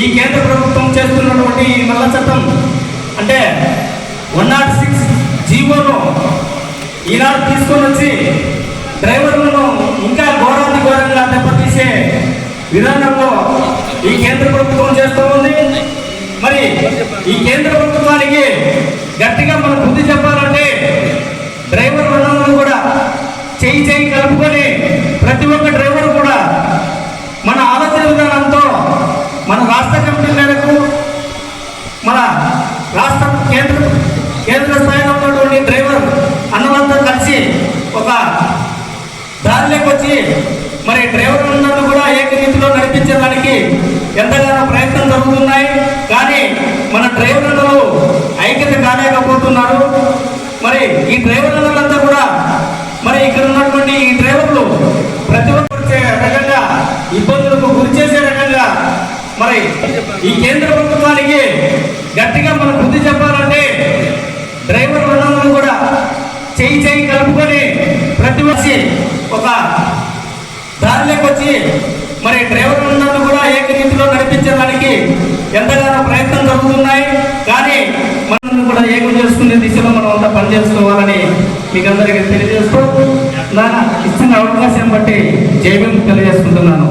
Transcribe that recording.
ఈ కేంద్ర ప్రభుత్వం చేస్తున్నటువంటి నల్ల చట్టం అంటే 106 జీవోను ఈనాడు తీసుకొని వచ్చి డ్రైవర్లను ఇంకా ఘోరంగా దెబ్బతీసే విధానంలో ఈ కేంద్ర ప్రభుత్వం చేస్తూ ఉంది. మరి ఈ కేంద్ర ప్రభుత్వానికి గట్టిగా మనం బుద్ధి చెప్పాలంటే డ్రైవర్లందరూ కూడా చేయి కలుపుకొని ప్రతి ఒక్క డ్రైవర్ కూడా మన ఆలోచన విధానంతో మన రాష్ట్ర కమిటీ మేరకు మన రాష్ట్ర కేంద్ర స్థాయిలో ఉన్నటువంటి డ్రైవర్ అన్నలంతా కలిసి ఒక దారిలోకి వచ్చి మరి డ్రైవర్లందరూ కూడా ఏకరీతిలో నడిపించడానికి ఎంతగానో ప్రయత్నం జరుగుతున్నాయి. కానీ మన డ్రైవర్లందరూ ఐక్యత కాలేకపోతున్నారు. మరి ఈ డ్రైవర్లంతా కూడా మరి ఇక్కడ ఉన్నటువంటి ఈ డ్రైవర్లు ప్రతి ఒక్కరి రకంగా ఇబ్బందులకు గురి చేసే రకంగా మరి ఈ కేంద్ర ప్రభుత్వానికి గట్టిగా మనం బుద్ధి చెప్పాలంటే డ్రైవర్లందరూ కూడా చేయి కలుపుకొని ప్రతి వచ్చి ఒక దారిలోకి వచ్చి మరి డ్రైవర్లందరూ కూడా ఏకరీతిలో నడిపించడానికి ఎంతగానో ప్రయత్నం జరుగుతున్నాయి. కానీ మనం కూడా ఏకం చేసుకునే దిశలో మనం అంతా పనిచేసుకోవాలని మీకు అందరికీ తెలియజేస్తూ నా ఇచ్చిన అవకాశం బట్టి జై భీమ్ తెలియజేసుకుంటున్నాను.